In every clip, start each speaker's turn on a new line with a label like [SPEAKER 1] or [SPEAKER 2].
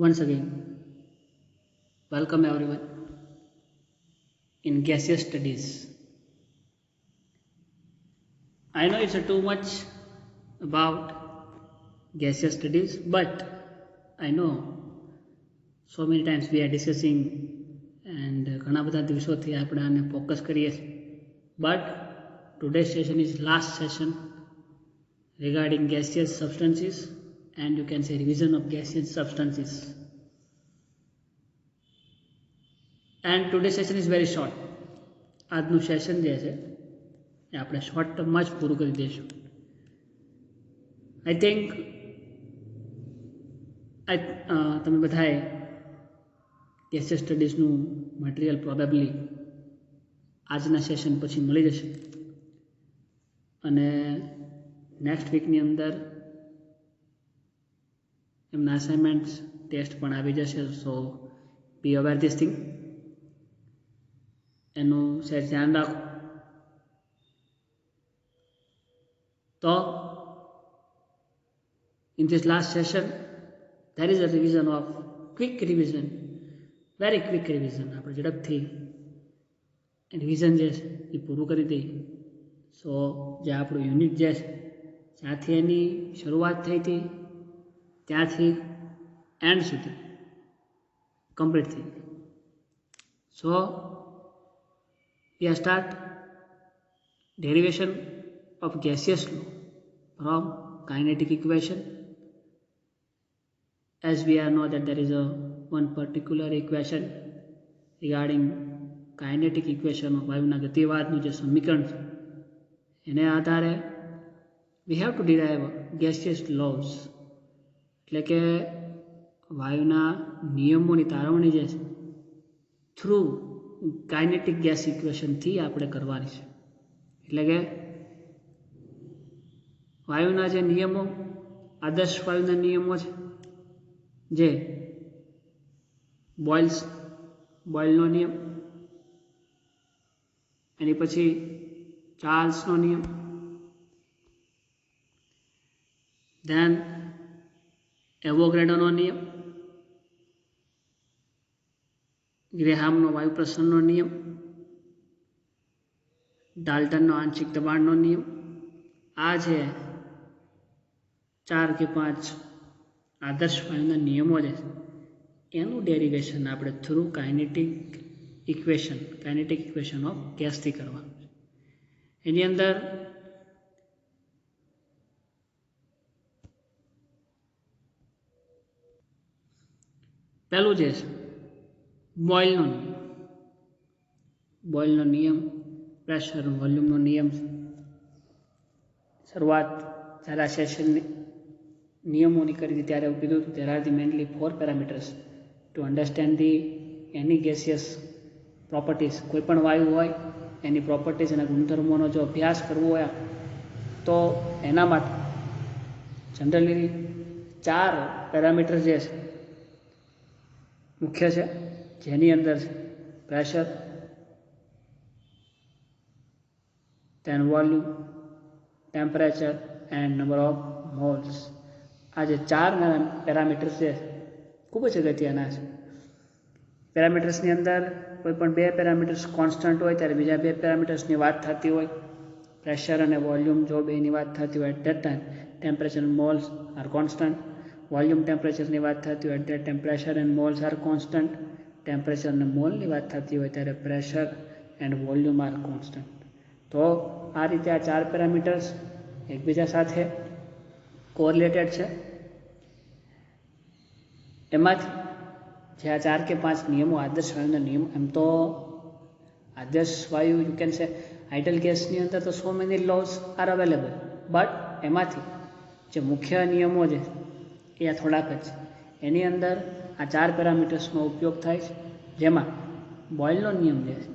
[SPEAKER 1] Once again, welcome everyone in gaseous studies. I know it's too much about gaseous studies, but I know so many times we are discussing and ઘણા બધા દિવસોથી આપણે આને focus કરીએ છીએ. But today's session is last session regarding gaseous substances, and you can say revision of gaseous substances. And today's session is very short. આજનું session જે છે એ આપણે શોર્ટ ટર્મમાં જ પૂરું કરી દઈશું. આઈ થિંક તમે બધાએ ગેસિયસ સ્ટડીઝનું મટીરિયલ પ્રોબેબલી આજના સેશન પછી મળી જશે અને નેક્સ્ટ વીકની અંદર એમના અસાઇનમેન્ટ્સ ટેસ્ટ પણ આવી જશે. સો બી અવેર ધીસ થિંગ. એનું સહેજ ધ્યાન રાખો. તો in this last session there is a revision of quick revision, very quick revision. આપણે ઝડપથી રિવિઝન જે છે એ પૂરું કરી દઈએ. સો જે આપણું યુનિટ જે છે જ્યાંથી એની શરૂઆત થઈ હતી ત્યાંથી એન્ડ સુધી કમ્પ્લીટ થઈ. સો we start derivation of gaseous law from kinetic equation. As we are know that there is a one particular equation regarding kinetic equation of વાયુના ગતિવાદનું જે સમીકરણ છે એને આધારે we have to derive gaseous laws, એટલે કે વાયુના નિયમોની તારવણી જે છે થ્રુ કાઇનેટિક ગેસ ઇક્વેશનથી આપણે કરવાની છે. એટલે કે વાયુના જે નિયમો, આદર્શ વાયુના નિયમો છે, જે બોયલનો નિયમ, એની પછી ચાર્લ્સનો નિયમ, ધેન એવોગાડ્રોનો નિયમ, ગ્રેહામનો વાયુ પ્રસરણનો નિયમ, ડાલ્ટનનો આંશિક દબાણનો નિયમ. આ છે 4 કે 5 આદર્શ વાયુના નિયમો છે એનું ડેરિવેશન આપણે થ્રુ કાઇનેટિક ઇક્વેશન ઓફ ગેસથી કરવાનું છે. એની અંદર પહેલું જે છે બોયલનો નિયમ પ્રેશર વોલ્યુમનો નિયમ. શરૂઆત જ્યારે આ સેશનની નિયમોની કરી હતી ત્યારે એવું કીધું હતું there are the mainly 4 parameters to understand the any gaseous properties. કોઈ પણ વાયુ હોય એની પ્રોપર્ટીઝ અને ગુણધર્મોનો જો અભ્યાસ કરવો હોય તો એના માટે જનરલી 4 પેરામીટર જે છે મુખ્ય છે, જેની અંદર છે pressure, then volume, temperature and number of moles. આ જે 4 પેરામીટર્સ છે ખૂબ જ અગત્યના છે. પેરામીટર્સની અંદર કોઈ પણ 2 પેરામીટર્સ કોન્સ્ટન્ટ હોય ત્યારે બીજા 2 પેરામીટર્સની વાત થતી હોય. પ્રેશર અને વોલ્યુમ જો બેની વાત થતી હોય at that time temperature and moles are constant. Volume ટેમ્પરેચરની વાત થતી હોય at that time pressure and moles are constant. Temperature અને મોલની વાત થતી હોય ત્યારે pressure and volume are constant. તો આ રીતે આ 4 પેરામીટર્સ એકબીજા સાથે કોરિલેટેડ છે. એમાંથી જે આ 4 કે 5 નિયમો આદર્શ વાયુના નિયમો, એમ તો આદર્શ વાયુ યુ કેન સે આઇડલ ગેસની અંદર તો so many lose R available, but એમાંથી જે મુખ્ય નિયમો છે એ આ થોડાક જ છે. એની અંદર આ 4 પેરામીટર્સનો ઉપયોગ થાય છે, જેમાં બોયલનો નિયમ જે છે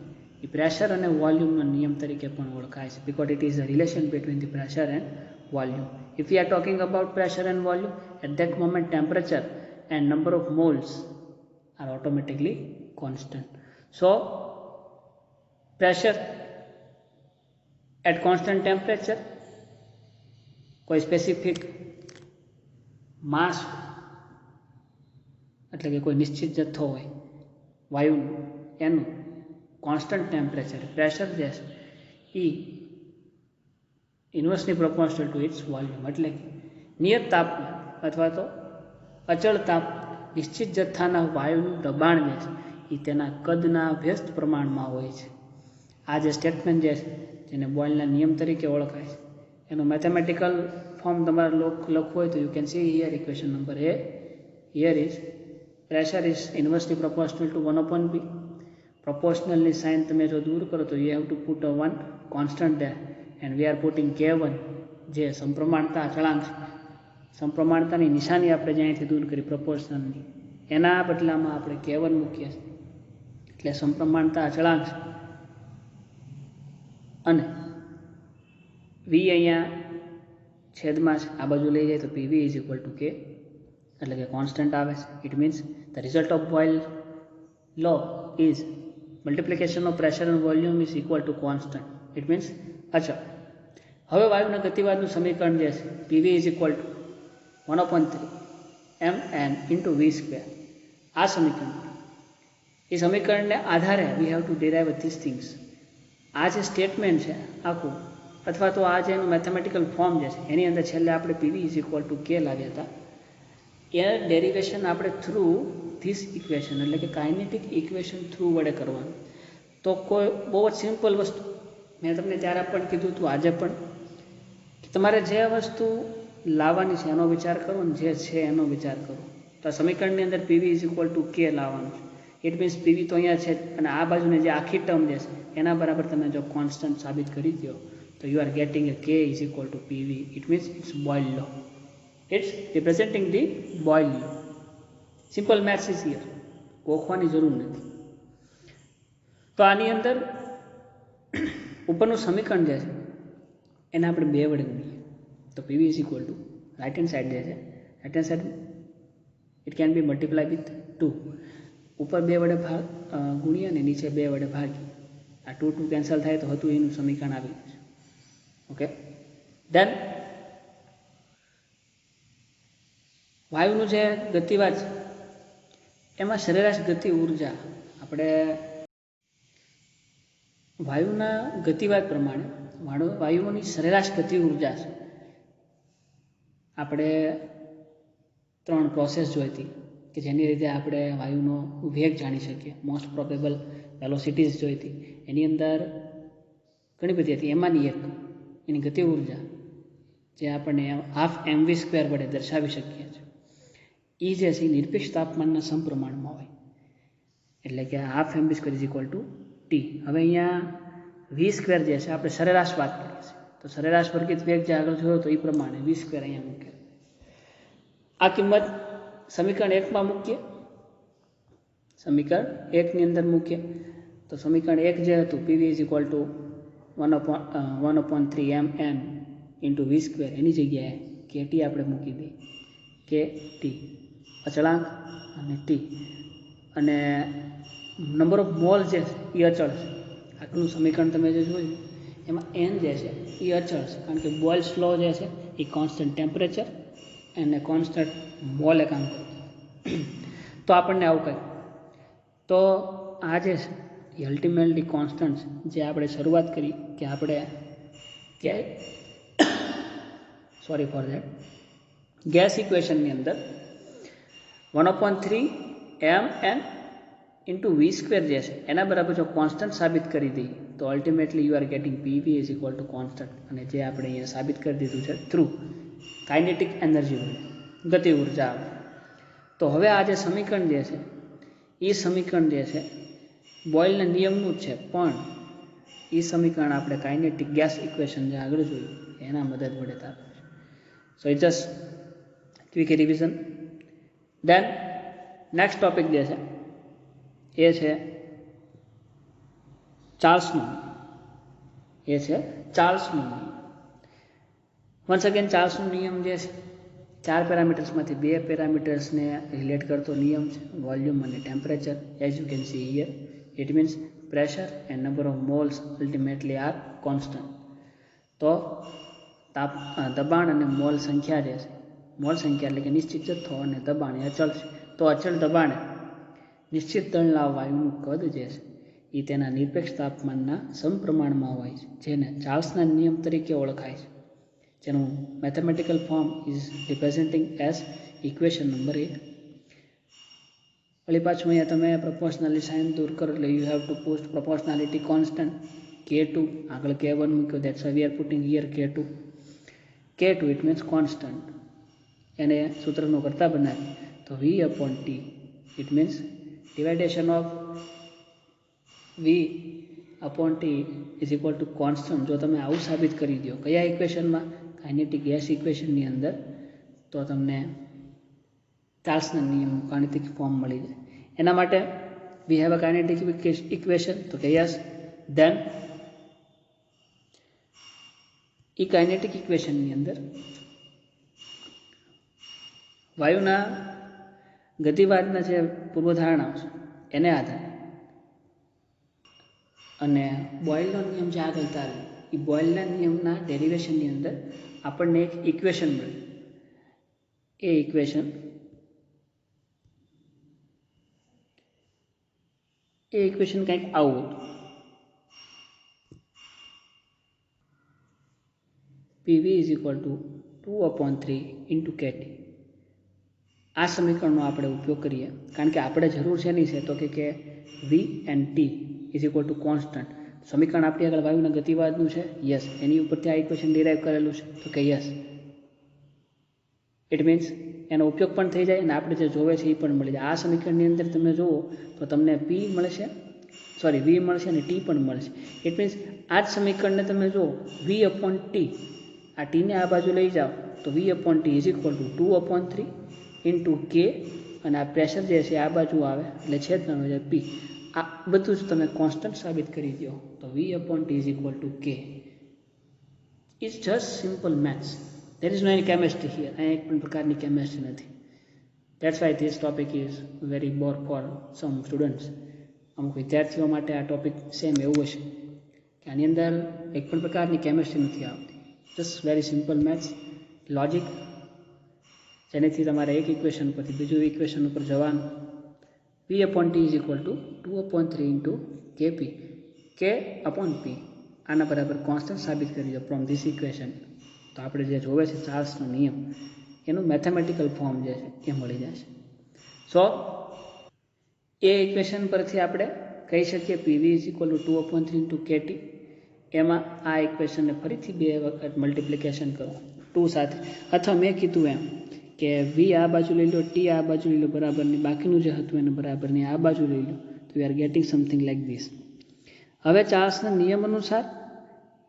[SPEAKER 1] એ પ્રેશર અને વોલ્યુમનો નિયમ તરીકે પણ ઓળખાય છે, because it is a relation between the pressure and volume. If we are talking about pressure and volume, at that moment temperature and number of moles are automatically constant. So pressure at constant temperature, કોઈ specific માસ એટલે કે કોઈ નિશ્ચિત જથ્થો હોય વાયુનું એનું constant temperature pressure જે છે એ ઇન્વર્સલી પ્રોપોર્શનલ ટુ ઇટ્સ વોલ્યુમ, એટલે કે નિયત તાપમાન અથવા તો અચળ તાપ નિશ્ચિત જથ્થાના વાયુનું દબાણ જે છે એ તેના કદના વ્યસ્ત પ્રમાણમાં હોય છે. આ જે સ્ટેટમેન્ટ જે છે જેને બોયલના નિયમ તરીકે ઓળખાય છે એનું મેથેમેટિકલ ફોર્મ તમારે લખવું હોય તો you can see here equation number A. Here is pressure is inversely proportional to 1/b. પ્રોપોર્શનલની સાઇન તમે જો દૂર કરો તો you have to put a one constant there and we are putting K1 જે સમપ્રમાણતા અચળાંક છે. સમપ્રમાણતાની નિશાની આપણે જ્યાંથી દૂર કરી પ્રોપોર્શનલની એના બદલામાં આપણે K1 મૂકીએ છીએ એટલે સમપ્રમાણતા અચળાંક છે. અને વી અહીંયા છેદમાં છે, આ બાજુ લઈ જાય તો PV is equal to K એટલે કે કોન્સ્ટન્ટ આવે છે. It means the result of Boyle law is multiplication of pressure and volume is equal to constant. It means અચળ. હવે વાયુના ગતિવાદનું સમીકરણ જે છે PV is equal to 1/3 mn into v². આ સમીકરણ એ સમીકરણને આધારે we have to derive this things. આ જે સ્ટેટમેન્ટ છે આખું અથવા તો આ જે એનું મેથેમેટિકલ ફોર્મ જે છે એની અંદર છેલ્લે આપણે PV is equal to K લાવ્યા હતા. એ ડેરિવેશન આપણે થ્રુ ધીસ ઇક્વેશન એટલે કે કાઇનેટિક ઇક્વેશન થ્રુ વડે કરવાનું. તો કોઈ બહુ જ સિમ્પલ વસ્તુ મેં તમને ત્યારે પણ કીધું હતું, આજે પણ, કે તમારે જે વસ્તુ લાવવાની છે એનો વિચાર કરો ને જે છે એનો વિચાર કરો. તો આ સમીકરણની અંદર PV is equal to K લાવવાનું છે. ઇટ મીન્સ PV તો અહીંયા છે અને આ બાજુની જે આખી ટર્મ જે છે એના બરાબર તમે જો કોન્સ્ટન્ટ સાબિત કરી દો તો you are getting a K is equal to PV. It means it's Boyle law. It's representing the Boyle law. Simple maths is here, ગોખવાની જરૂર નથી. તો આની અંદર ઉપરનું સમીકરણ જે છે એને આપણે 2 વડે ગુણીએ તો PV is equal to right hand side જે છે right hand side it can be multiply with 2. ઉપર 2 વડે ગુણીએ અને નીચે 2 વડે ભાગીએ. આ 2 કેન્સલ થાય તો હતું એનું સમીકરણ આવી ગયું છે. ઓકે, દેન વાયુનું જે ગતિવાદ છે એમાં સરેરાશ ગતિ ઉર્જા આપણે વાયુના ગતિવાદ પ્રમાણે વાયુઓની સરેરાશ ગતિ ઉર્જા છે આપણે 3 પ્રોસેસ જોઈ હતી કે જેની રીતે આપણે વાયુનો વેગ જાણી શકીએ. મોસ્ટ પ્રોબેબલ વેલોસિટીઝ જોઈ હતી. એની અંદર ઘણી બધી હતી. એમાંની એક એની ગતિ ઉર્જા જે આપણને 12 mv² વડે દર્શાવી શકીએ છીએ. એ જે છે એ નિરપેક્ષ તાપમાનના સમપ્રમાણમાં હોય એટલે કે 12 mv² is equal two T. હવે અહીંયા v² જે છે આપણે સરેરાશ વાત કરીએ છીએ તો સરેરાશ વર્ગિત વેગ જે આગળ જોયો તો એ પ્રમાણે v² અહીંયા મૂકે. આ કિંમત સમીકરણ 1માં મૂકીએ, સમીકરણ 1ની અંદર મૂકીએ તો સમીકરણ 1 જે હતું PV is equal to 1/3 mn into v² એની જગ્યાએ KT આપણે મૂકી દઈએ. KT અચળાંક અને T અને નંબર ઓફ મોલ જે છે એ અચળ છે. આટલું સમીકરણ તમે જે જોયું એમાં n જે છે એ અચળ છે કારણ કે બોયલ્સ લો જે છે એ કોન્સ્ટન્ટ ટેમ્પરેચર અને કોન્સ્ટન્ટ મોલે કામ કરે. તો આપણને આવું કહે તો આ જે છે એ અલ્ટિમેટલી કોન્સ્ટન્ટ જે આપણે શરૂઆત કરી કે આપણે સોરી ફોર ધેટ ગેસ ઇક્વેશનની અંદર 1/3 mn ઇન્ટુ v² જે છે એના બરાબર જો કોન્સ્ટન્ટ સાબિત કરી દઈએ તો ultimately you are gating PV is equal to constant. અને જે આપણે અહીંયા સાબિત કરી દીધું છે થ્રુ કાઇનેટિક એનર્જી વડે ગતિ ઉર્જા આવે. તો હવે આ જે સમીકરણ જે છે એ સમીકરણ જે છે બોયલના નિયમનું જ છે પણ એ સમીકરણ આપણે કાઇનેટિક ગેસ ઇક્વેશન જે આગળ જોયું એના મદદ વડે તારે. So it just quick revision. Then next topic જે છે એ છે ચાર્લ્સનું નિયમ. વન્સ અગેન ચાર્લ્સનો નિયમ જે છે 4 પેરામીટર્સમાંથી 2 પેરામીટર્સને રિલેટ કરતો નિયમ છે, વોલ્યુમ અને temperature. As you can see here it means pressure and number of moles ultimately are constant. તો દબાણ અને મોલ સંખ્યા જે છે મોલ સંખ્યા એટલે કે નિશ્ચિત જથ્થો અને દબાણ એ અચળ છે તો અચળ દબાણે નિશ્ચિત દળના વાયુનું કદ જે છે એ તેના નિરપેક્ષ તાપમાનના સમપ્રમાણમાં હોય છે, જેને ચાર્લ્સના નિયમ તરીકે ઓળખાય છે, જેનું mathematical form is representing as equation number 8. વળી પાછું અહીંયા તમે પ્રપોર્શનાલિટી સાઇન દૂર કરો એટલે you have to put proportionality constant K2, આગળ K1 મૂક્યો, that's why we are putting here K2. K2 it means constant, એને સૂત્રનો કરતા બનાવી તો V/T it means division of V/T is equal to constant. જો તમે આવું સાબિત કરી દો કયા ઇક્વેશનમાં, કાઇનેટિક ગેસ ઇક્વેશનની અંદર, તો તમને ચાર્લ્સના નિયમનું ગાણિતિક ફોર્મ મળી જાય. એના માટે we have a kinetic equation, તો કે યસ, ધેન એ કાઇનેટિક ઇક્વેશનની અંદર વાયુના ગતિવાદના જે પૂર્વધારણાઓ છે એને આધારે અને બોયલનો નિયમ જે આગળ તારે એ બોયલના નિયમના ડેરિવેશનની અંદર આપણને એક ઇક્વેશન મળ્યું. એ ઇક્વેશન કંઈક આવું હતું. PV is equal to 2/3 into KT. આ સમીકરણનો આપણે ઉપયોગ કરીએ, કારણ કે આપણે જરૂર છે નહીં છે તો કે V and T is equal to constant. સમીકરણ આપણી આગળ વાયુના ગતિવાદનું છે, યસ, એની ઉપરથી આ ઇક્વેશન ડિરાઈવ કરેલું છે, તો કે યસ, ઇટ મીન્સ એનો ઉપયોગ પણ થઈ જાય અને આપણે જે જોવે છે એ પણ મળી જાય. આ સમીકરણની અંદર તમે જુઓ તો તમને V મળશે અને T પણ મળશે. ઇટ મીન્સ આ જ સમીકરણને તમે જુઓ V/T, આ ટીને આ બાજુ લઈ જાઓ તો V/T is equal to 2/3 into K, અને આ પ્રેશર જે છે આ બાજુ આવે એટલે છેદમાં આવે P. આ બધું જ તમે કોન્સ્ટન્ટ સાબિત કરી દો તો V/T is equal to K. It's just simple maths. There is no any chemistry here. અહીંયા એક પણ પ્રકારની કેમેસ્ટ્રી નથી. That's why this topic is very bore for some students. અમુક વિદ્યાર્થીઓ માટે આ ટોપિક સેમ એવું હશે કે આની અંદર એક પણ પ્રકારની કેમેસ્ટ્રી નથી આવતી. Just very simple maths, logic, જેનેથી તમારે એક ઇક્વેશન પરથી બીજું ઇક્વેશન ઉપર જવાનું. V/T is equal to 2/3 into KP, K/P. આના બરાબર કોન્સ્ટન્ટ સાબિત કરી દો ફ્રોમ ધીસ ઇક્વેશન, તો આપણે જે જોવે છે ચાર્લ્સનો નિયમ એનું મેથેમેટિકલ ફોર્મ જે છે એ મળી જશે. સો એ ઇક્વેશન પરથી આપણે કહી શકીએ PV is equal to 2/3 into KT. એમાં આ ઇક્વેશનને ફરીથી 2 વખત મલ્ટિપ્લિકેશન કરો 2 સાથે, અથવા મેં કીધું એમ કે V આ બાજુ લઈ લો, T આ બાજુ લઈ લો બરાબરની, બાકીનું જે હતું એને બરાબરની આ બાજુ લઈ લો, તો we are gating something like this. હવે ચાર્લ્સના નિયમ અનુસાર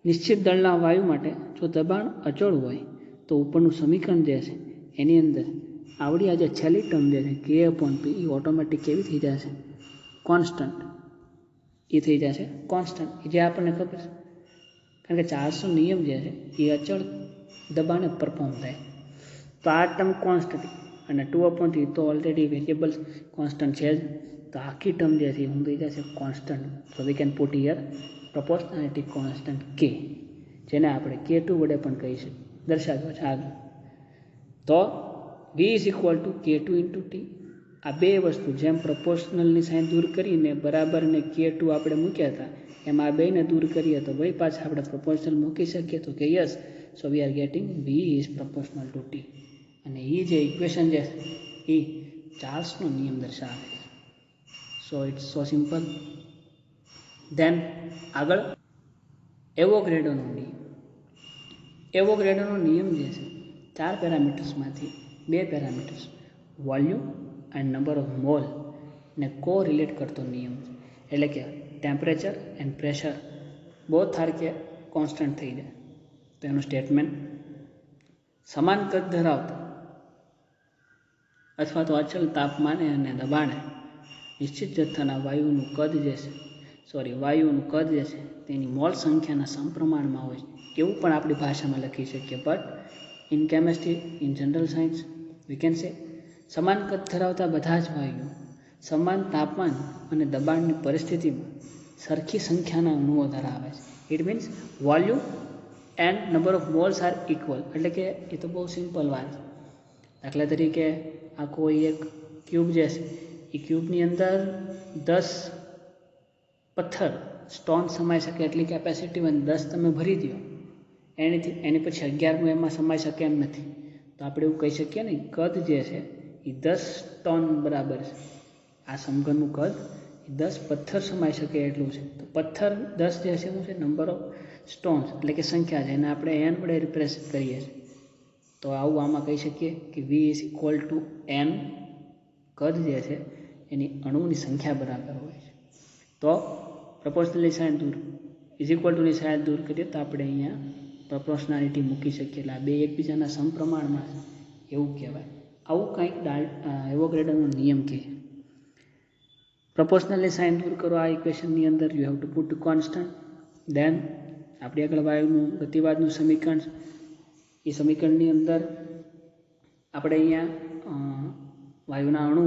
[SPEAKER 1] નિશ્ચિત દળના વાયુ માટે જો દબાણ અચળ હોય તો ઉપરનું સમીકરણ જે છે એની અંદર આવડી આ જે છેલ્લી ટર્મ જે છે K/P એ ઓટોમેટિક કેવી થઈ જશે? કોન્સ્ટન્ટ. એ થઈ જશે કોન્સ્ટન્ટ, જે આપણને ખબર છે, કારણ કે ચાર્લ્સનો નિયમ જે છે એ અચળ દબાણે પરફોર્મ થાય. તો આ ટર્મ કોન્સ્ટન્ટ અને 2/3 તો ઓલરેડી વેરિયેબલ કોન્સ્ટન્ટ છે જ, તો આખી ટર્મ જે છે હું થઈ જશે constant. So we can put here proportionality constant K, જેને આપણે K2 વડે પણ કહી શકીએ, દર્શાવ્યો છે આગળ. તો V is equal two K2 into T. આ બે વસ્તુ જેમ પ્રપોર્શનલની સાઇન દૂર કરીને બરાબર ને K2 આપણે મૂક્યા હતા એમ આ બેને દૂર કરીએ તો ભાઈ પાછા આપણે પ્રપોર્શનલ મૂકી શકીએ, તો કે yes. So we are gating V is proportional two T. અને એ જે ઇક્વેશન છે એ ચાર્લ્સનો નિયમ દર્શાવે છે. So it's so simple. Then આગળ એવોગ્રેડોનો નિયમ. એવોગ્રેડોનો નિયમ જે છે 4 પેરામીટર્સમાંથી 2 parameters volume and number of mole ને કો રિલેટ કરતો નિયમ છે. એટલે કે temperature and pressure both are કે કોન્સ્ટન્ટ થઈ જાય. તો એનું સ્ટેટમેન્ટ સમાન કદ ધરાવતા અથવા તો અચલ તાપમાને અને દબાણે નિશ્ચિત જથ્થાના વાયુનું કદ જે છે તેની મોલ સંખ્યાના સમપ્રમાણમાં હોય એવું પણ આપણી ભાષામાં લખી શકીએ. But in chemistry, in general science we can say સમાન કદ ધરાવતા બધા જ વાયુઓ સમાન તાપમાન અને દબાણની પરિસ્થિતિમાં સરખી સંખ્યાના અણુઓ ધરાવે છે. It means volume and number of moles are equal. એટલે કે એ તો બહુ સિમ્પલ વાત છે. દાખલા તરીકે આ કોઈ એક ક્યુબ જે છે એ ક્યુબની અંદર 10 પથ્થર સ્ટોન સમાઈ શકે એટલી કેપેસિટી હોય, 10 તમે ભરી દો એની પછી 11મું એમાં સમાઈ શકે એમ નથી. તો આપણે એવું કહી શકીએ ને કદ જે છે એ 10 ટન બરાબર છે. આ સમઘનનું કદ એ 10 પથ્થર સમાઈ શકે એટલું છે. તો પથ્થર 10 જે છે શું છે? નંબર ઓફ સ્ટોન્સ એટલે કે સંખ્યા છે, એને આપણે n વડે રિપ્રેઝન્ટ કરીએ છીએ. તો આવું આમાં કહી શકીએ કે v = n, કદ જે છે એની અણુની સંખ્યા બરાબર હોય છે. તો પ્રપોર્શનલી સાઇન દૂર ની સાઇન દૂર કરીએ તો આપણે અહીંયા પ્રપોર્શનાલિટી મૂકી શકીએ. એટલે આ બે એકબીજાના સમપ્રમાણમાં એવું કહેવાય. આવું કંઈક એવોગાડ્રોનો નિયમ કહે. પ્રપોર્શનલી સાઇન દૂર કરો આ ઇક્વેશનની અંદર, you have to put constant. Then આપણી આગળ વાયુનું ગતિવાદનું સમીકરણ, એ સમીકરણની અંદર આપણે અહીંયા વાયુના અણુ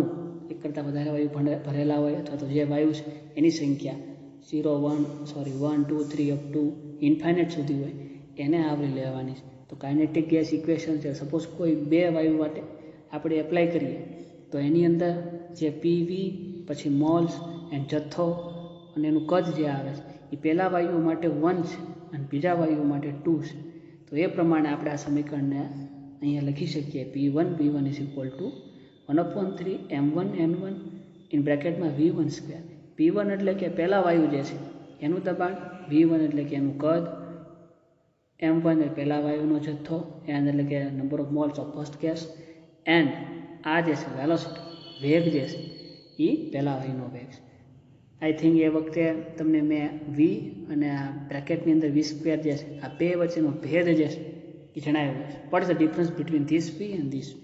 [SPEAKER 1] એક કરતાં વધારે વાયુ ભરેલા હોય અથવા તો જે વાયુ છે એની સંખ્યા 1, 2, 3 અપ ટુ ઇન્ફાઇનાઇટ સુધી હોય એને આવરી લેવાની છે. તો કાઇનેટિક ગેસ ઇક્વેશન છે, સપોઝ કોઈ 2 વાયુ માટે આપણે એપ્લાય કરીએ તો એની અંદર જે PV પછી મોલ્સ એન્ડ જથ્થો અને એનું કદ જે આવે છે એ પહેલા વાયુ માટે 1 છે અને બીજા વાયુ માટે 2 છે. તો એ પ્રમાણે આપણે આ સમીકરણને અહીંયા લખી શકીએ. P1 V1 = 1/3 m1 n1 in બ્રેકેટમાં V1². P1 એટલે કે પહેલા વાયુ જે છે એનું દબાણ, V1 એટલે કે એનું કદ, m1 એટલે પહેલા વાયુનો જથ્થો એન્ડ એટલે કે number of moles of first gas, and આ જે છે વેલોસિટી વેગ જે છે એ પહેલા વાયુનો વેગ છે. આઈ થિંક એ વખતે તમને મેં V અને આ બ્રેકેટની અંદર V² જે છે આ બે વચ્ચેનો ભેદ જે છે એ જણાવ્યો છે. What is the difference between this V and this V?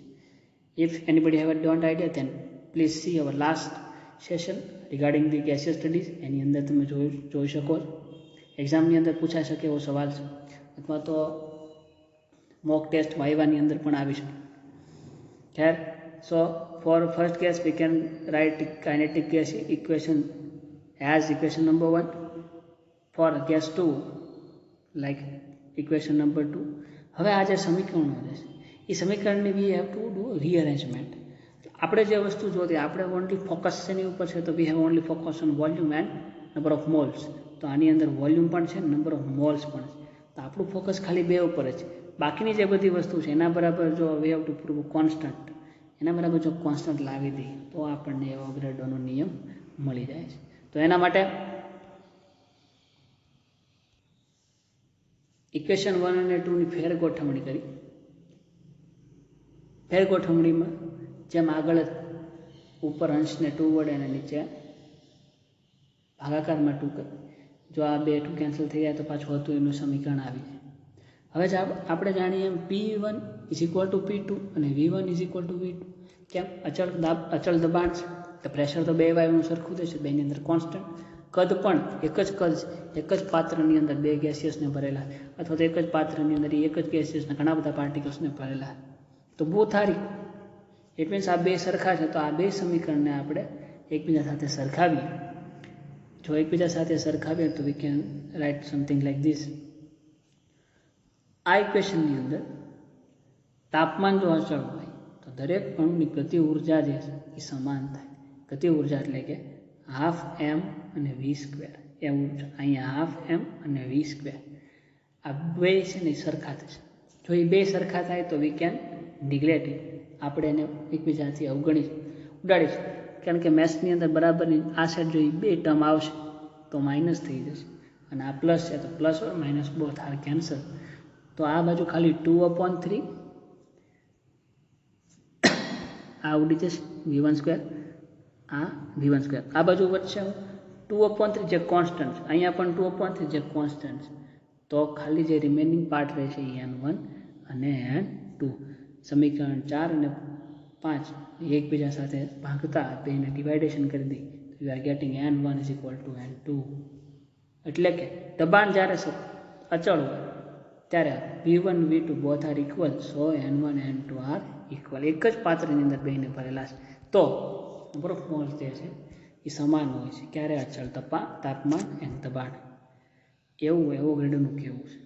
[SPEAKER 1] If anybody have a don't idea, then please see our last session regarding the gaseous studies. એની અંદર તમે જોઈ શકો છો. એક્ઝામની અંદર પૂછાઈ શકે એવો સવાલ છે અથવા તો મોક ટેસ્ટ વાયવાની અંદર પણ આવી શકે. ખેર, so for first gas we can write kinetic gas equation as equation number 1. For gas 2 like equation number 2. હવે આ જે સમીકરણો છે એ સમીકરણની વી હેવ ટુ ડુ રીઅરેન્જમેન્ટ. આપણે જે વસ્તુ જોતી આપણે ઓનલી ફોકસ શેની ઉપર છે તો we have only focus on volume and number of moles. તો આની અંદર વોલ્યુમ પણ છે, નંબર ઓફ મોલ્સ પણ છે. તો આપણું ફોકસ ખાલી બે ઉપર જ છે. બાકીની જે બધી વસ્તુ છે એના બરાબર જો વી હેવ ટુ પ્રૂવ કોન્સ્ટન્ટ, એના બરાબર જો કોન્સ્ટન્ટ લાવી દઈએ તો આપણને એવોગાડ્રોનો નિયમ મળી જાય છે. તો એના માટે ઇક્વેશન 1 અને 2ની ફેર ગોઠવણી કરી. ફેર ગોઠવણીમાં જેમ આગળ ઉપર અંશને 2 વડે અને નીચે ભાગાકારમાં 2 કરી, જો આ 2 2 કેન્સલ થઈ જાય તો પાછું હતું એનું સમીકરણ આવી જાય. હવે આપણે જાણીએ એમ P1 = P2 અને V1 = V2. કેમ? અચળ દબાણ છે તો પ્રેશર તો બે વાયુનું સરખું થશે, બેની અંદર કોન્સ્ટન્ટ. કદ પણ એક જ કદ છે, એક જ પાત્રની અંદર બે ગેસિયસને ભરેલા અથવા તો એક જ પાત્રની અંદર એક જ ગેસિયસના ઘણા બધા પાર્ટિકલ્સને ભરેલા. તો both are equal. It means આ બે સરખા છે. તો આ બે સમીકરણને આપણે એકબીજા સાથે સરખાવીએ. જો એકબીજા સાથે સરખાવીએ તો we can write something like this. આ ઇક્વેશનની અંદર તાપમાન જો અચળ હોય તો દરેક અણુની ગતિ ઉર્જા જે છે એ સમાન થાય. ગતિ ઉર્જા એટલે કે 12m અને v². એવું અહીંયા 12m અને v². આ બે છે ને સરખા થશે. જો એ બે સરખા થાય તો વી કેન નિગ્લેક્ટ ઇટ. આપણે એને એકબીજાથી ઉડાડીશું. કારણ કે મેથ્સની અંદર બરાબરની આ સાઈડ જો એ બે ટર્મ આવશે તો માઇનસ થઈ જશે અને આ પ્લસ છે તો plus or minus both are cancel. તો આ બાજુ ખાલી 2/3 આ ઉડી જશે v1², આ v1². આ બાજુ વચ્ચે 2/3 જે કોન્સ્ટન્ટ છે, અહીંયા પણ 2/3 જે કોન્સ્ટન્ટ છે. તો ખાલી જે રિમેનિંગ પાર્ટ રહેશે એ n1 અને n2. સમીકરણ 4 અને 5 એકબીજા સાથે ભાગતા બેને ડિવાઇડેશન કરી દઈએ તો you are gating n1 = n2. એટલે કે દબાણ જ્યારે અચળ હોય ત્યારે V1 V2 both are equal. So n1 n2 are equal. એક જ પાત્રની અંદર બેને ભરેલા છે તો નંબર ઓફ મોલ્સ જે છે એ સમાન હોય છે. ક્યારે? અચળ તાપમાન એન્ડ દબાણ. એવું એવોગાડ્રોનું કહેવું છે.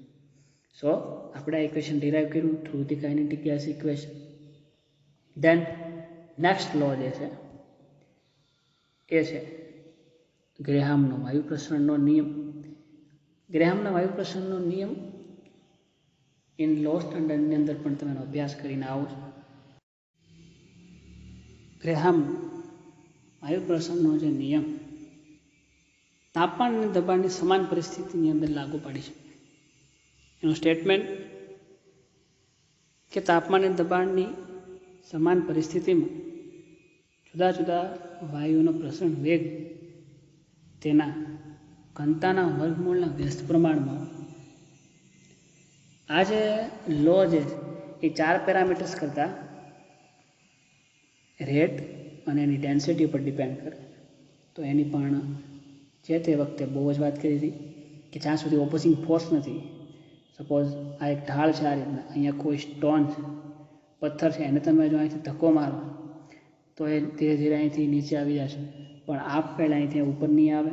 [SPEAKER 1] સો આપણે આ ઇક્વેશન ડિરાઈવ કર્યું through the kinetic gas equation. Then next law જે છે એ છે ગ્રેહામનો વાયુ પ્રસરણનો નિયમ. ગ્રેહામના વાયુ પ્રસરણનો નિયમ ઇન લો સ્ટાન્ડર્ડની અંદર પણ તમે અભ્યાસ કરીને આવો છો. ગ્રેહામ વાયુ પ્રસરણનો જે નિયમ તાપમાન અને દબાણની સમાન પરિસ્થિતિની અંદર લાગુ પાડી છે. એનું સ્ટેટમેન્ટ કે તાપમાન અને દબાણની સમાન પરિસ્થિતિમાં જુદા જુદા વાયુનો પ્રસરણ વેગ તેના ઘનતાના વર્ગમૂળના વ્યસ્ત પ્રમાણમાં. આ જે લો જે એ 4 પેરામીટર્સ કરતાં રેટ અને એની ડેન્સિટી પર ડિપેન્ડ કરે. તો એની પણ જે તે વખતે બહુ જ વાત કરી હતી કે જ્યાં સુધી ઓપોઝિંગ ફોર્સ નથી, સપોઝ આ એક ઢાળ છે, આ રીતના અહીંયા કોઈ સ્ટોન છે, પથ્થર છે, એને તમે જો અહીંથી ધક્કો મારો તો એ ધીરે ધીરે અહીંથી નીચે આવી જશે, પણ આપ પહેલાં અહીંથી ઉપર નહીં આવે.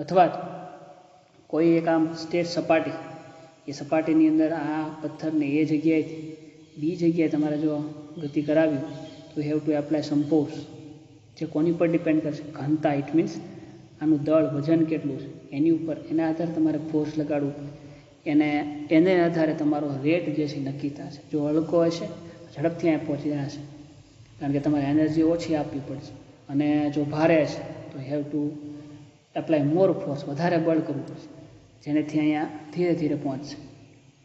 [SPEAKER 1] અથવા કોઈ એક આમ સ્ટેટ સપાટી, એ સપાટીની અંદર આ પથ્થરને એ જગ્યાએથી બી જગ્યાએ તમારે જો ગતિ કરાવી તો have to apply some force, જે કોની પર ડિપેન્ડ કરશે? ઘનતા. ઇટ મીન્સ આનું દળ વજન કેટલું છે એની ઉપર, એના આધારે તમારે ફોર્સ લગાડવું. એને આધારે તમારો રેટ જે છે નક્કી થશે. જો હલકો હશે ઝડપથી અહીંયા પહોંચી જશે, કારણ કે તમારે એનર્જી ઓછી આપવી પડશે. અને જો ભારે હશે તો have to apply more force, વધારે બળ કરવું પડશે, જેનેથી અહીંયા ધીરે ધીરે પહોંચશે,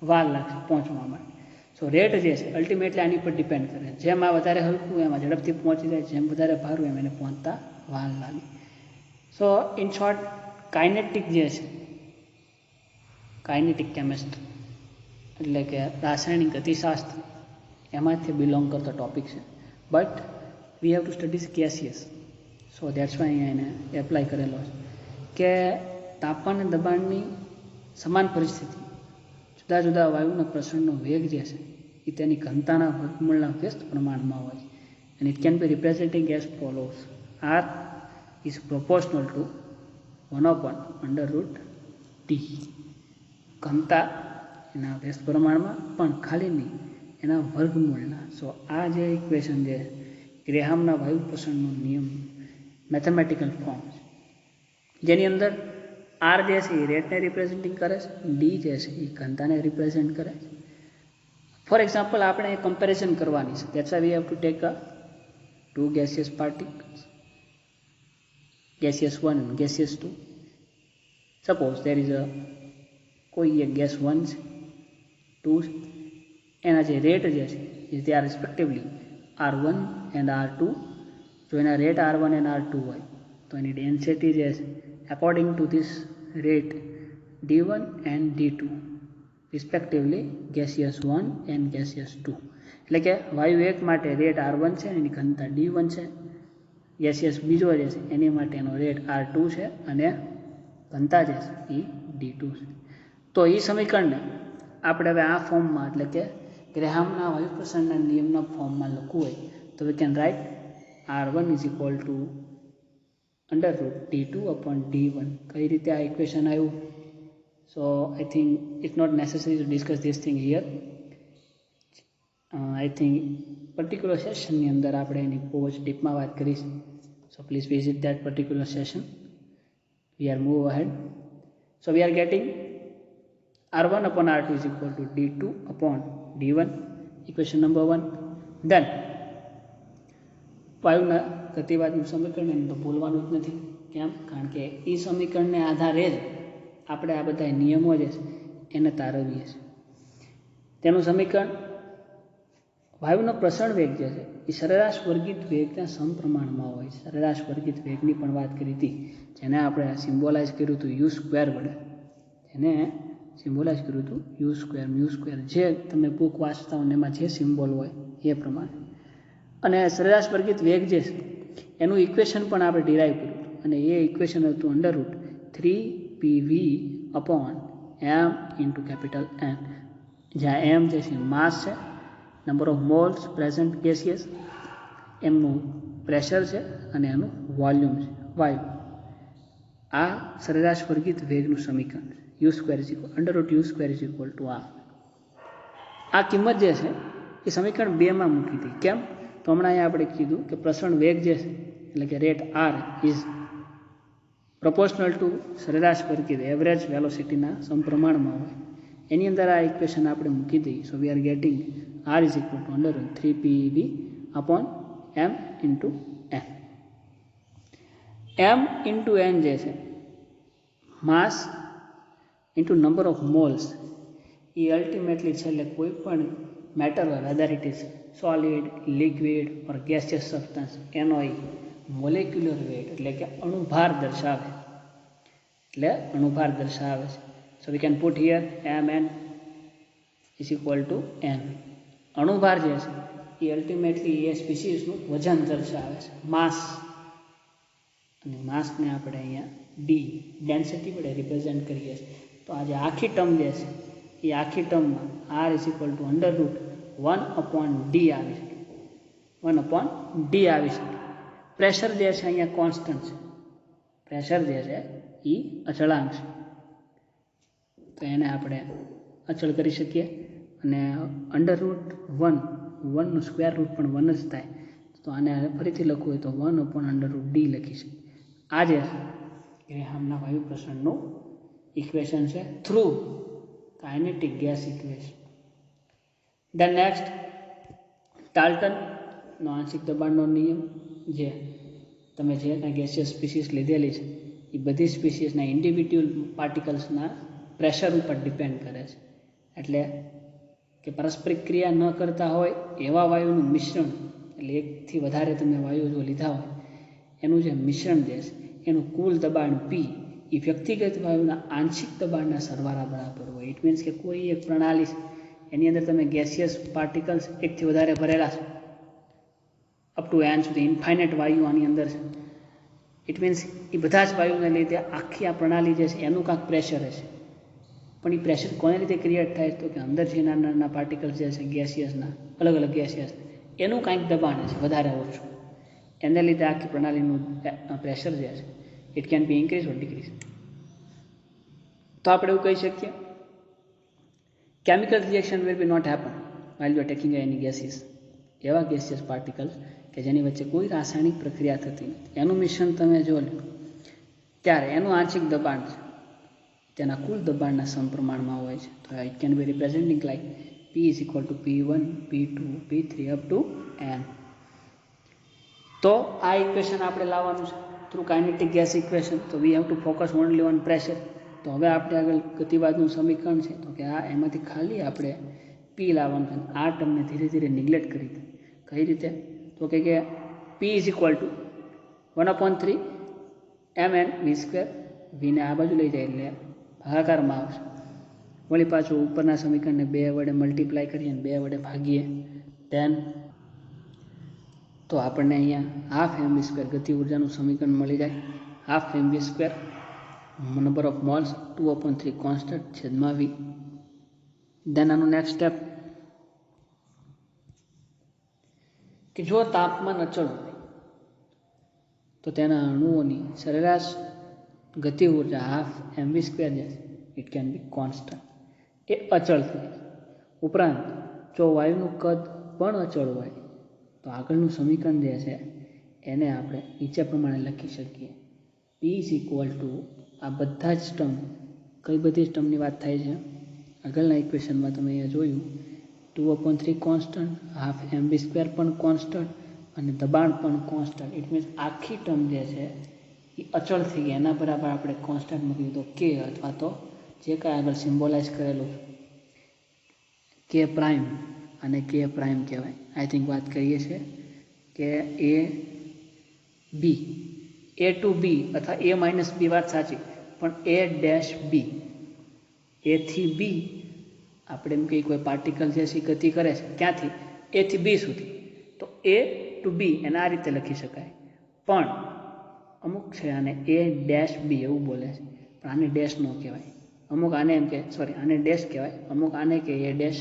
[SPEAKER 1] વાર લાગશે પહોંચવા માટે. સો રેટ જે છે અલ્ટિમેટલી આની પર ડિપેન્ડ કરે. જેમ આ વધારે હલકું એમાં ઝડપથી પહોંચી જાય, જેમ વધારે ભારું એમ એને પહોંચતા વાર લાગે. સો ઇન શોર્ટ કાઇનેટિક જે છે, કાઇનેટિક કેમિસ્ટ્રી એટલે કે રાસાયણિક ગતિશાસ્ત્ર, એમાંથી બિલોંગ કરતો ટોપિક છે. But we have two studies gaseous. So that's why અહીંયા એને એપ્લાય કરેલો છે કે તાપમાન અને દબાણની સમાન પરિસ્થિતિ જુદા જુદા વાયુના પ્રસરણનો વેગ જે છે એ તેની ઘનતાના વર્ગમૂળના વ્યસ્ત પ્રમાણમાં હોય છે. and it can be representing as follows: R is proportional to 1/√T. ઘનતા એના વ્યસ્ત પ્રમાણમાં પણ ખાલી નહીં, એના વર્ગમૂળના. સો આ જે ઇક્વેશન છે ગ્રેહામના વાયુ પ્રસરણનો નિયમ મેથેમેટિકલ ફોર્મ છે, જેની અંદર આર જે છે એ રેટને રિપ્રેઝેન્ટિંગ કરે છે, ડી જે છે એ ઘનતાને રિપ્રેઝેન્ટ કરે છે. ફોર એક્ઝામ્પલ આપણે કમ્પેરિઝન કરવાની છે. That's why V have to take two gaseous particles, gaseous 1 and gaseous 2. Suppose there is કોઈ એક ગેસ 1 છે, 2 છે, એના જે રેટ જે છે એ they are respectively R1 and R2. જો એના રેટ R1 and R2 હોય તો એની ડેન્સિટી જે છે according to this rate D1 and D2 respectively gaseous 1 and gaseous 2. એટલે કે વાયુ એક માટે રેટ R1 છે, એની ઘનતા D1 છે. ગેસિયસ બીજો જે છે એની માટેનો રેટ R2 છે અને ઘનતા જે છે એ D2 છે. તો એ સમીકરણને આપણે હવે આ ફોર્મમાં એટલે કે ગ્રેહામના વાયુ પ્રસરણના નિયમના ફોર્મમાં લખવું હોય તો we can write R1 is equal to √D2/D1. કઈ રીતે આ ઇક્વેશન આવ્યું? So I think it's not necessary to discuss this thing here. I think particular સેશનની અંદર આપણે એની બહુ જ ડીપમાં વાત કરીશું. So please visit that particular session. We are move ahead. So we are getting R1/R2 is equal to D2/D1, equation number 1. Then વાયુના ગતિવાદનું સમીકરણ એને તો ભૂલવાનું જ નથી. કેમ? કારણ કે એ સમીકરણને આધારે જ આપણે આ બધા નિયમો જે છે એને તારવીએ છીએ. તેનું સમીકરણ વાયુનો પ્રસરણ વેગ જે છે એ સરેરાશ વર્ગિત વેગના સમપ્રમાણમાં હોય છે. સરેરાશ વર્ગિત વેગની પણ વાત કરી હતી, જેને આપણે સિમ્બોલાઇઝ કર્યું હતું U² વડે. એને સિમ્બોલાઇઝ કર્યું હતું U², જે તમે બુક વાંચતા હોય એમાં જે સિમ્બોલ હોય એ પ્રમાણે. અને સરેરાશ વર્ગિત વેગ જે છે એનું ઇક્વેશન પણ આપણે ડિરાઈવ કર્યું હતું, અને એ ઇક્વેશન હતું √3PV/m/N, જ્યાં m જે છે માસ છે, number of moles present gaseous, એમનું પ્રેશર છે અને એનું વોલ્યુમ છે વાયુ. આ સરેરાશ વર્ગિત વેગનું સમીકરણ U² √U². આ કિંમત જે છે એ સમીકરણ 2માં મૂકી હતી. કેમ તો હમણાં અહીંયા આપણે કીધું કે પ્રસરણ વેગ જે છે એટલે કે rate R is proportional to સરેરાશ પર કીધું એવરેજ વેલોસિટીના સમપ્રમાણમાં હોય. એની અંદર આ ઇક્વેશન આપણે મૂકી દઈએ. So we are getting R is equal to under 3PeV upon m into n. m into n જે છે mass into number of moles એ અલ્ટિમેટલી છેલ્લે કોઈ પણ મેટર હોય whether it is solid, liquid or gaseous substance એનો molecular weight એટલે કે અણુભાર દર્શાવે છે. So we can put here mn is equal to n. અણુભાર જે છે એ અલ્ટિમેટલી એ સ્પીસીસનું વજન દર્શાવે છે, માસ, અને માસને આપણે અહીંયા ડી ડેન્સિટી વડે રિપ્રેઝેન્ટ કરીએ છીએ. તો આ જે આખી ટર્મ જે છે એ આખી ટર્મમાં R is equal to under root 1/d આવી શકે. 1/d આવી શકે. પ્રેશર જે છે અહીંયા કોન્સ્ટન્ટ છે, પ્રેશર જે છે એ અચળાંક છે, તો એને આપણે અચળ કરી શકીએ. અને અંડર રૂટ 1નું સ્ક્વેર રૂટ પણ 1 જ થાય, તો આને ફરીથી લખવું હોય તો 1/√d લખી શકીએ. આ જે ગ્રેહામના વાયુ પ્રસરણનું ઇક્વેશન છે through kinetic gas equation. Then next ડાલ્ટનનો આંશિક દબાણનો નિયમ, જે તમે જે કાંઈ ગેસિયસ સ્પીસીસ લીધેલી છે એ બધી સ્પીસીસના ઇન્ડિવિડ્યુઅલ પાર્ટિકલ્સના પ્રેશર ઉપર ડિપેન્ડ કરે છે. એટલે કે પારસ્પરિક ક્રિયા ન કરતા હોય એવા વાયુનું મિશ્રણ, એટલે એકથી વધારે તમે વાયુ જો લીધા હોય એનું જે મિશ્રણ જે છે એનું કુલ દબાણ P એ વ્યક્તિગત વાયુના આંશિક દબાણના સરવાળા બરાબર હોય. ઇટ મીન્સ કે કોઈ એક પ્રણાલી એની અંદર તમે ગેસિયસ પાર્ટિકલ્સ એકથી વધારે ભરેલા છે, અપ ટુ n સુધી ઇન્ફાઇનાઇટ વાયુ આની અંદર છે. ઇટ મીન્સ એ બધા જ વાયુને લીધે આખી આ પ્રણાલી જે છે એનું કાંઈક પ્રેશર હશે. પણ એ પ્રેશર કોને લીધે ક્રિએટ થાય તો કે અંદર જે નાના નાના પાર્ટિકલ્સ જે છે ગેસિયસના, અલગ અલગ ગેસિયસ, એનું કાંઈક દબાણ છે વધારે ઓછું, એને લીધે આખી પ્રણાલીનું પ્રેશર જે છે it can be increase or decrease. તો આપણે એવું કહી શકીએ chemical reaction will be not happen while you are taking any gases. એવા ગેસિયસ પાર્ટિકલ્સ કે જેની વચ્ચે કોઈ રાસાયણિક પ્રક્રિયા થતી નથી, એનું મિશ્રણ તમે જો લો ત્યારે એનું આંશિક દબાણ છે તેના કુલ દબાણના સમપ્રમાણમાં હોય છે. તો it can B representing like P is equal two P1, P2, P3 up to n. તો આ ઇક્વેશન આપણે લાવવાનું છે થ્રુ કાઇનેટિક ગેસ ઇક્વેશન. તો we have to focus only on pressure. તો હવે આપણે આગળ ગતિવાદનું સમીકરણ છે તો કે આ એમાંથી ખાલી આપણે P લાવવાનું છે. આ ટર્મને ધીરે ધીરે નિગ્લેક્ટ કરી દે. કઈ રીતે? તો કે P is equal to 1/3 mn v². વીને આ બાજુ લઈ જાય એટલે ભાગાકારમાં આવશે. વળી પાછું ઉપરના સમીકરણને 2 વડે મલ્ટીપ્લાય કરીએ અને 2 વડે ભાગીએ, ધેન તો આપણને અહીંયા 12 mv² ગતિ ઉર્જાનું સમીકરણ મળી જાય. 12 mv², number of moles 2/3 constant છેદમાં v. ધેન આનું નેક્સ્ટ સ્ટેપ કે જો તાપમાન અચળ હોય તો તેના અણુઓની સરેરાશ ગતિ ઉર્જા 12 mv² જે ઇટ કેન બી કોન્સ્ટન્ટ, એ અચળ થઈ. ઉપરાંત જો વાયુનું કદ પણ અચળ હોય તો આગળનું સમીકરણ જે છે એને આપણે નીચે પ્રમાણે લખી શકીએ. P ઇઝ ઇક્વલ ટુ આ બધા જ ટર્મ, કઈ બધી ટર્મની વાત થાય છે આગળના ઇક્વેશનમાં તમે અહીંયા જોયું 2/3 કોન્સ્ટન્ટ, 12 mv² પણ કોન્સ્ટન્ટ અને દબાણ પણ કોન્સ્ટન્ટ. ઇટ મીન્સ આખી ટર્મ જે છે એ અચળ થઈ ગઈ. એના બરાબર આપણે કોન્સ્ટન્ટ મૂકી દીધો K, અથવા તો જે કાંઈ આગળ સિમ્બોલાઇઝ કરેલું K પ્રાઇમ, અને K પ્રાઇમ કહેવાય. આઈ થિંક વાત કરીએ છીએ કે A ટુ B અથવા A-B વાત સાચી, પણ A-B, A થી B આપણે એમ કહીએ કોઈ પાર્ટિકલ જે છે ગતિ કરે છે ક્યાંથી A થી B સુધી, તો A ટુ B એને આ રીતે લખી શકાય. પણ અમુક છે આને A-B એવું બોલે છે, પણ આને ડેશ ન કહેવાય. અમુક આને એમ કે આને ડેશ કહેવાય, અમુક આને કે A-B',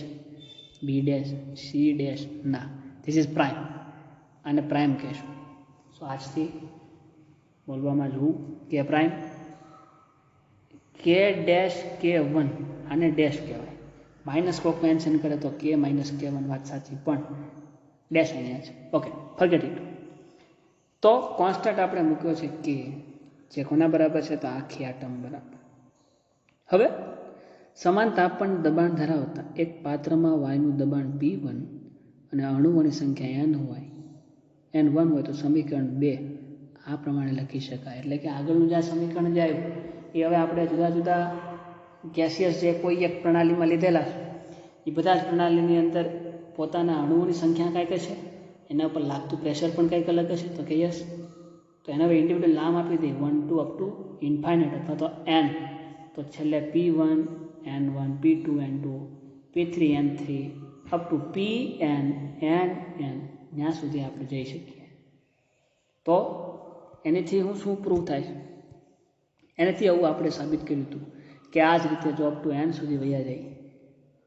[SPEAKER 1] C' ના, ધીસ ઇઝ પ્રાઇમ, આને પ્રાઇમ કહેશું. સો આજથી બોલવામાં જોવું કે પ્રાઇમ K', આને ડેશ કહેવાય. માઇનસ કોક મેન્શન કરે તો K-K1 વાત સાચી, પણ ડેશ અહીંયા છે. Okay, forget it. તો કોન્સ્ટન્ટ આપણે મૂક્યો છે કે જે કોના બરાબર છે, તો આખી આ ટર્મ બરાબર. હવે સમાન તાપમાન દબાણ ધરાવતા એક પાત્રમાં વાયુનું દબાણ P1 અને અણુઓની સંખ્યા N1 હોય તો સમીકરણ 2 આ પ્રમાણે લખી શકાય. એટલે કે આગળનું જે સમીકરણ જે આવ્યું એ હવે આપણે જુદા જુદા ગેસિયસ જે કોઈ એક પ્રણાલીમાં લીધેલા છે એ બધા જ પ્રણાલીની અંદર પોતાના અણુઓની સંખ્યા કાંઈક છે, એના ઉપર લાગતું પ્રેશર પણ કંઈક અલગ હશે. તો કે યસ. તો એના હવે ઇન્ડિવિડ્યુઅલ નામ આપી દઈએ 1 2 અપ ટુ ઇન્ફાઇનાઇટ અથવા તો n. તો છેલ્લે P1 N1 P2 N2 P3 N3 up to Pn n ત્યાં સુધી આપણે જઈ શકીએ. તો એનાથી શું પ્રૂવ થાય? એનાથી આવું આપણે સાબિત કર્યું હતું કે આ જ રીતે જો અપ ટુ n સુધી વયા જાય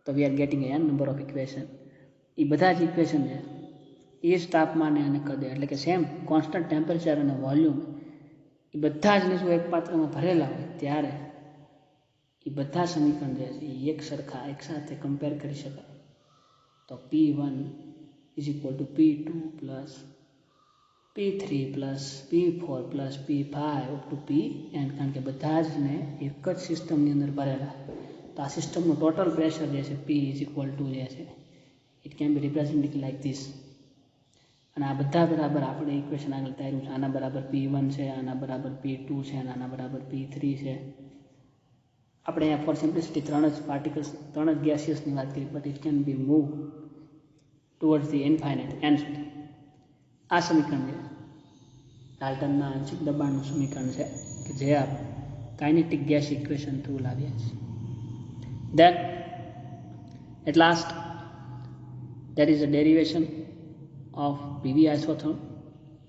[SPEAKER 1] તો we are getting n number of equation. એ બધા જ ઇક્વેશન છે એ જ તાપમાને અને કદે, એટલે કે સેમ કોન્સ્ટન્ટ ટેમ્પરેચર અને વોલ્યુમ એ બધા જ જો એક પાત્રમાં ભરેલા હોય ત્યારે એ બધા સમીકરણ જે છે એ એક સરખા એકસાથે કમ્પેર કરી શકાય. તો P1 is equal two P2 plus P3 plus P4 plus P5 up to Pn, કારણ કે બધા જ ને એક જ સિસ્ટમની અંદર ભરેલા. તો આ સિસ્ટમનું ટોટલ પ્રેશર જે છે P ઇઝ ઇક્વલ ટુ જે છે it can B represented like this. અને આ બધા બરાબર આપણે ઇક્વેશન આગળ તાર્યું છે. આના બરાબર P1 છે, આના બરાબર P2 છે અને આના બરાબર P3 છે. આપણે અહીંયા ફોર સિમ્પ્લિસિટી ત્રણ જ પાર્ટિકલ્સ, ત્રણ જ ગેસિયસની વાત કરી, but it can B move towards the infinite n સુધી. આ સમીકરણ છે ડાલ્ટનના આંશિક દબાણનું સમીકરણ છે કે જે આપ કાઇનેટિક ગેસ ઇક્વેશન થ્રુ લાવ્યા છે. Then at last there is a derivation of PV isotherm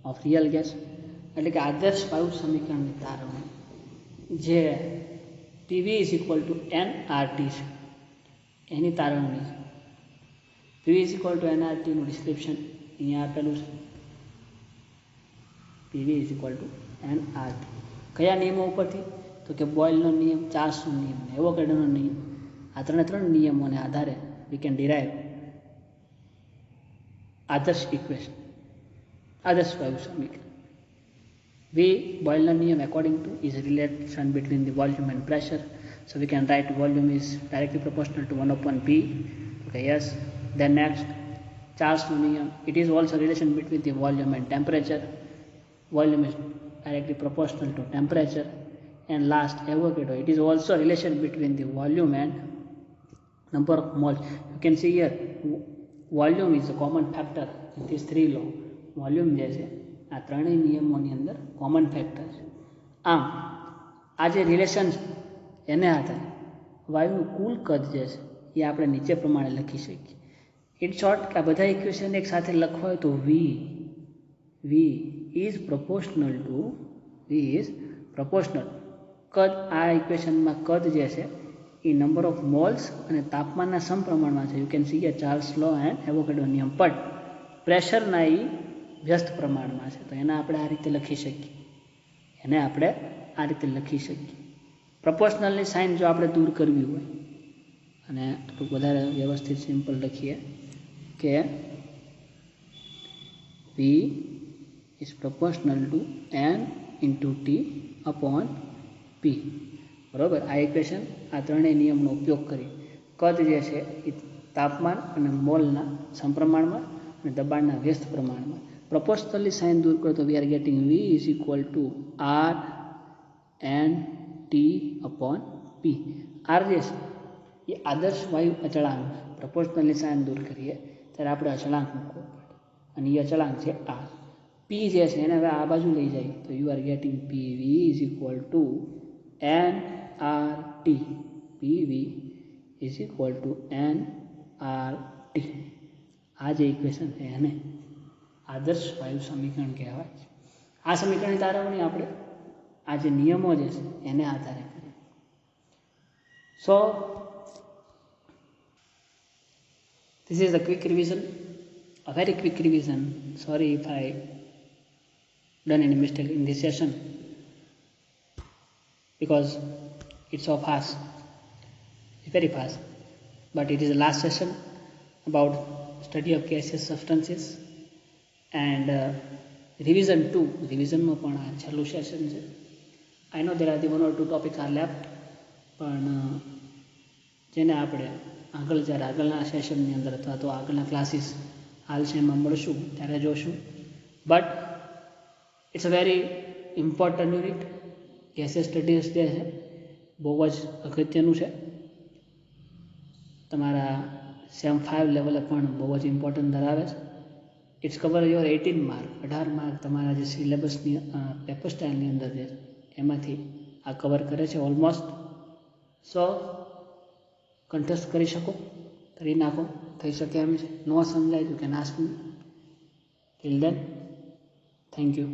[SPEAKER 1] of real gas, એટલે કે આદર્શ વાયુ સમીકરણની તારવણી જે PV is equal to nRT છે એની તારવણી છે. PV is equal to nRT નું ડિસ્ક્રિપ્શન અહીંયા આપેલું છે. PV is equal to nRT કયા નિયમો ઉપરથી? તો કે બોયલનો નિયમ, ચાર્લ્સનો નિયમ, એવોગાડ્રોનો નિયમ. આ ત્રણ નિયમોને આધારે વી કેન ડિરાઈવ આદર્શ ઇક્વેશન, આદર્શ વાયુ સમીકરણ. Boyle's Niyam according to is a relation between the volume and pressure. So we can write volume is directly proportional to 1 upon P. Okay, yes. Then next, Charles' Niyam. It is also a relation between the volume and temperature. Volume is directly proportional to temperature. And last, Avogadro. It is also a relation between the volume and number of moles. You can see here, volume is a common factor in these three laws. Volume છે આ ત્રણેય નિયમોની અંદર common factor છે. આમ આ જે relation છે એને આધારે વાયુનું કુલ કદ જે છે એ આપણે નીચે પ્રમાણે લખી શકીએ. ઇન શોર્ટ કે આ બધા ઇક્વેશન એક સાથે લખવા હોય તો V ઇઝ પ્રપોર્શનલ ટુ કદ. આ ઇક્વેશનમાં કદ જે છે એ નંબર ઓફ મોલ્સ અને તાપમાનના સમપ્રમાણમાં છે. યુ કેન સી એ ચાર્લ્સ લો એન્ડ એવોગાડ્રો નિયમ. પણ પ્રેશરના એ વ્યસ્ત પ્રમાણમાં છે. તો એને આપણે આ રીતે લખી શકીએ. પ્રપોર્શનલની સાઇન જો આપણે દૂર કરવી હોય અને થોડુંક વધારે વ્યવસ્થિત સિમ્પલ લખીએ કે V is proportional two n into T upon P. બરાબર. આ ઇક્વેશન આ ત્રણેય નિયમનો ઉપયોગ કરી કદ જે છે એ તાપમાન અને મોલના સમપ્રમાણમાં અને દબાણના વ્યસ્ત પ્રમાણમાં. પ્રપોર્શનલી સાઇન દૂર કરો તો we are gating V is equal two R n T upon P. R જે છે એ આદર્શ વાયુ અચળાંક. પ્રપોર્શનલી સાઇન દૂર કરીએ ત્યારે આપણે અચળાંક મૂકવો પડે અને એ અચળાંક છે R. P જે છે એને હવે આ બાજુ લઈ જાય તો you are gating PV is equal two nRT. PV is equal two nRT. આ જે ઇક્વેશન છે એને આદર્શ વાયુ સમીકરણ કહેવાય છે. આ સમીકરણની તારવણી આપણે આ જે નિયમો જે છે એને આધારે કરીએ. સો this is a quick revision, a very quick revision. Sorry if I done any mistake in this session because it's so fast, it's very fast, but it is the last session about study of gaseous substances and revision 2 રિવિઝનનું પણ આ છેલ્લું session છે. I know there are the 1 or 2 topics are left, પણ જેને આપણે જ્યારે આગળના સેશનની અંદર અથવા તો આગળના ક્લાસીસ હાલ છે એમાં મળશું ત્યારે જોશું. But it's a very important unit. Gaseous studies જે છે બહુ જ અગત્યનું છે. તમારા સેમ 5 લેવલે પણ બહુ જ ઇમ્પોર્ટન્ટ ધરાવે છે. It's cover your 18 mark, 18 mark તમારા જે સિલેબસની પેપર સ્ટાઇલની અંદર છે એમાંથી આ કવર કરે છે ઓલમોસ્ટ. સો કન્ટેસ્ટ કરી નાખો, થઈ શકે એમ છે. ન સમજાય તો can ask me. Till then, thank you.